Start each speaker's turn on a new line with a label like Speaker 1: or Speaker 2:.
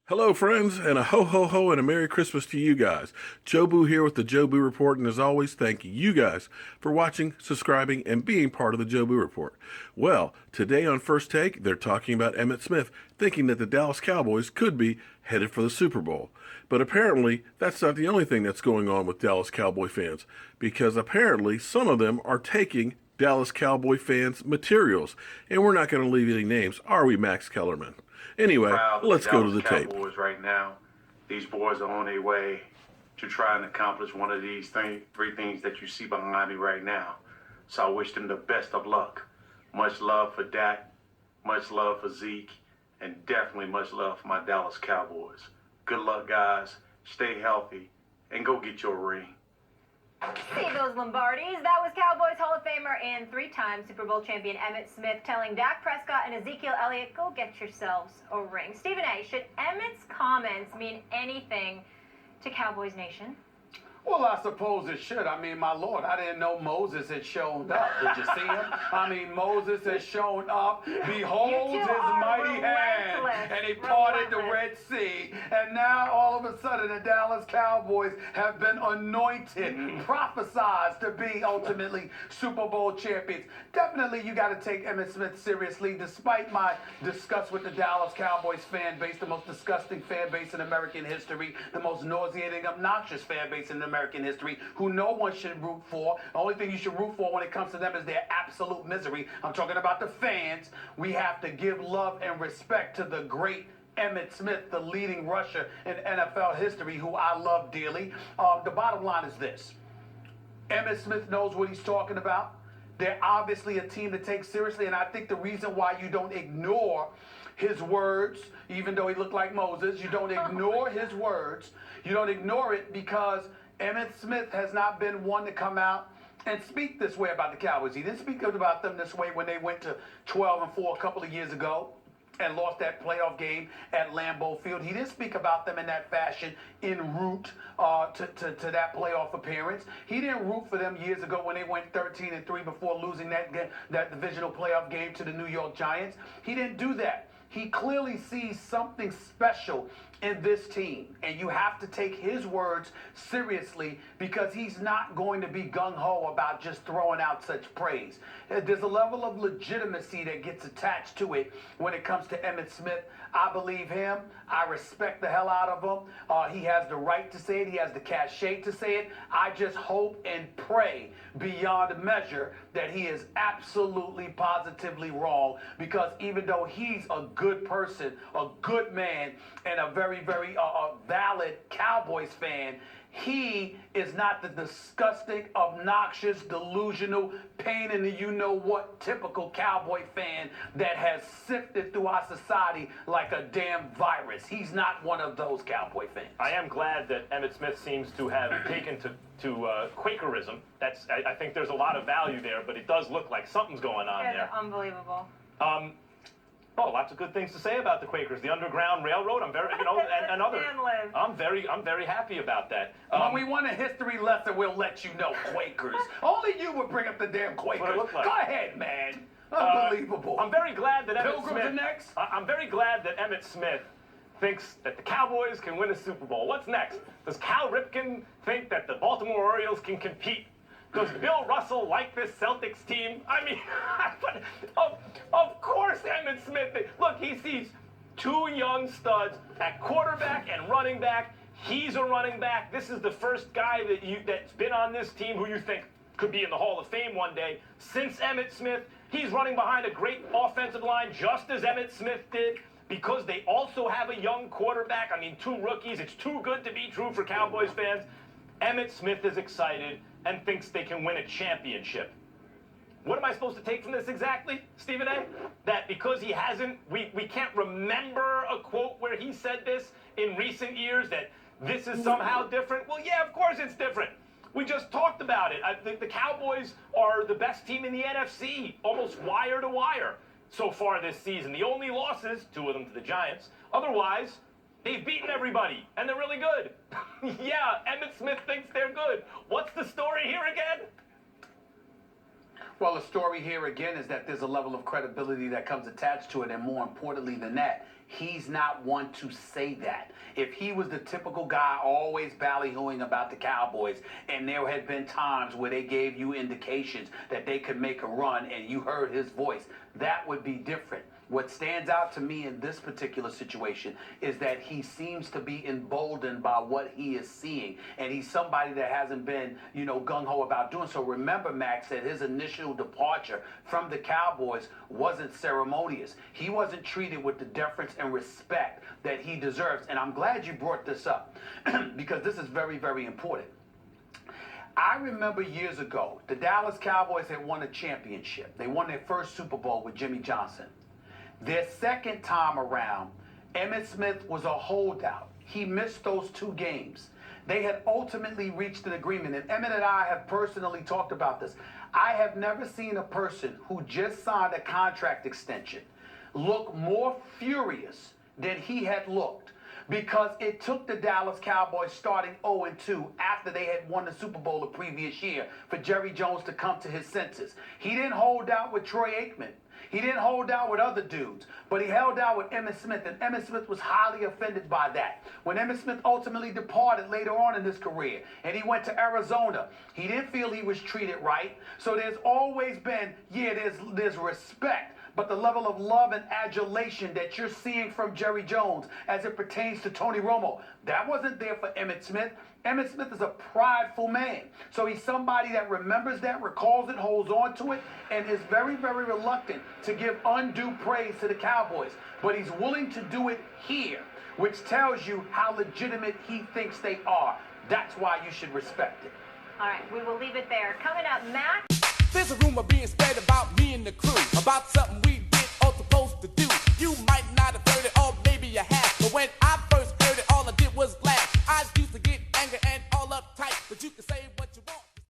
Speaker 1: Hello, friends, and a ho ho ho and a Merry Christmas to you guys. Joe Boo here with the Joe Boo Report, and as always, thank you guys for watching, subscribing, and being part of the Joe Boo Report. Well, today on First Take, they're talking about Emmitt Smith thinking that the Dallas Cowboys could be headed for the Super Bowl. But apparently, that's not the only thing that's going on with Dallas Cowboy fans, because apparently some of them are taking Dallas Cowboy fans' materials, and we're not going to leave any names, are we, Max Kellerman? Anyway, let's go to the tape.
Speaker 2: Cowboys right now. These boys are on their way to try and accomplish one of these three things that you see behind me right now. So I wish them the best of luck. Much love for Dak, much love for Zeke, and definitely much love for my Dallas Cowboys. Good luck, guys. Stay healthy, and go get your ring.
Speaker 3: See those Lombardis? That was Cowboys Hall of Famer and three-time Super Bowl champion Emmitt Smith telling Dak Prescott and Ezekiel Elliot, go get yourselves a ring. Stephen A., should Emmitt's comments mean anything to Cowboys Nation?
Speaker 4: Well, I suppose it should. I mean, my Lord, I didn't know Moses had shown up. Did you see him? I mean, Moses has shown up. Behold his mighty hand. And he parted the Red Sea. And now, all of a sudden, the Dallas Cowboys have been anointed, prophesied to be ultimately Super Bowl champions. Definitely, you got to take Emmitt Smith seriously. Despite my disgust with the Dallas Cowboys fan base, the most disgusting fan base in American history, the most nauseating, obnoxious fan base in American history, who no one should root for. The only thing you should root for when it comes to them is their absolute misery. I'm talking about the fans. We have to give love and respect to the great Emmitt Smith, the leading rusher in NFL history, who I love dearly. The bottom line is this. Emmitt Smith knows what he's talking about. They're obviously a team to take seriously, and I think the reason why you don't ignore his words, even though he looked like Moses, you don't ignore his words. You don't ignore it because Emmitt Smith has not been one to come out and speak this way about the Cowboys. He didn't speak about them this way when they went to 12-4 a couple of years ago and lost that playoff game at Lambeau Field. He didn't speak about them in that fashion en route to that playoff appearance. He didn't root for them years ago when they went 13-3 before losing that divisional playoff game to the New York Giants. He didn't do that. He clearly sees something special in this team, and you have to take his words seriously because he's not going to be gung-ho about just throwing out such praise. There's a level of legitimacy that gets attached to it when it comes to Emmitt Smith. I believe him. I respect the hell out of him. He has the right to say it. He has the cachet to say it. I just hope and pray beyond measure that he is absolutely, positively wrong, because even though he's a good person, a good man, and a very, very valid Cowboys fan, he is not the disgusting, obnoxious, delusional, pain in the you-know-what typical Cowboy fan that has sifted through our society like a damn virus. He's not one of those Cowboy fans.
Speaker 5: I am glad that Emmitt Smith seems to have taken to Quakerism. I think there's a lot of value there, but it does look like something's going on there.
Speaker 3: Unbelievable.
Speaker 5: Oh, lots of good things to say about the Quakers. The Underground Railroad, I'm very, and other. I'm very happy about that.
Speaker 4: When we want a history lesson, we'll let you know, Quakers. Only you would bring up the damn Quakers.
Speaker 5: Like.
Speaker 4: Go ahead, man. Unbelievable.
Speaker 5: I'm very glad that Emmitt
Speaker 4: Pilgrims
Speaker 5: Smith.
Speaker 4: are next.
Speaker 5: I'm very glad that Emmitt Smith thinks that the Cowboys can win a Super Bowl. What's next? Does Cal Ripken think that the Baltimore Orioles can compete? Does Bill Russell like this Celtics team? I mean, of course Emmitt Smith. Look, he sees two young studs at quarterback and running back. He's a running back. This is the first guy that's been on this team who you think could be in the Hall of Fame one day. Since Emmitt Smith, he's running behind a great offensive line, just as Emmitt Smith did, because they also have a young quarterback. I mean, two rookies. It's too good to be true for Cowboys fans. Emmitt Smith is excited and thinks they can win a championship. What am I supposed to take from this exactly, Stephen A? That because he hasn't, we can't remember a quote where he said this in recent years, that this is somehow different? Well, yeah, of course it's different. We just talked about it. The Cowboys are the best team in the NFC, almost wire to wire so far this season. The only losses, two of them to the Giants. Otherwise, they've beaten everybody, and they're really good. Yeah, Emmitt Smith thinks they're good. What's the story here again?
Speaker 4: Well, the story here again is that there's a level of credibility that comes attached to it, and more importantly than that, he's not one to say that. If he was the typical guy always ballyhooing about the Cowboys, and there had been times where they gave you indications that they could make a run and you heard his voice, that would be different. What stands out to me in this particular situation is that he seems to be emboldened by what he is seeing. And he's somebody that hasn't been, gung-ho about doing so. Remember, Max, that his initial departure from the Cowboys wasn't ceremonious. He wasn't treated with the deference and respect that he deserves. And I'm glad you brought this up because this is very, very important. I remember years ago, the Dallas Cowboys had won a championship. They won their first Super Bowl with Jimmy Johnson. Their second time around, Emmitt Smith was a holdout. He missed those 2 games. They had ultimately reached an agreement, and Emmitt and I have personally talked about this. I have never seen a person who just signed a contract extension look more furious than he had looked, because it took the Dallas Cowboys starting 0-2 after they had won the Super Bowl the previous year for Jerry Jones to come to his senses. He didn't hold out with Troy Aikman. He didn't hold out with other dudes, but he held out with Emmitt Smith, and Emmitt Smith was highly offended by that. When Emmitt Smith ultimately departed later on in his career, and he went to Arizona, he didn't feel he was treated right. So there's always been, there's respect, but the level of love and adulation that you're seeing from Jerry Jones as it pertains to Tony Romo, that wasn't there for Emmitt Smith. Emmitt Smith is a prideful man. So he's somebody that remembers that, recalls it, holds on to it, and is very, very reluctant to give undue praise to the Cowboys. But he's willing to do it here, which tells you how legitimate he thinks they are. That's why you should respect it.
Speaker 3: All right, we will leave it there. Coming up, Matt.
Speaker 6: There's a rumor being spread about me and the crew, about something we did or supposed to do. You might not have heard it, or maybe you have, but when I first heard it, all I did was laugh. I used to get angry and all uptight, but you can say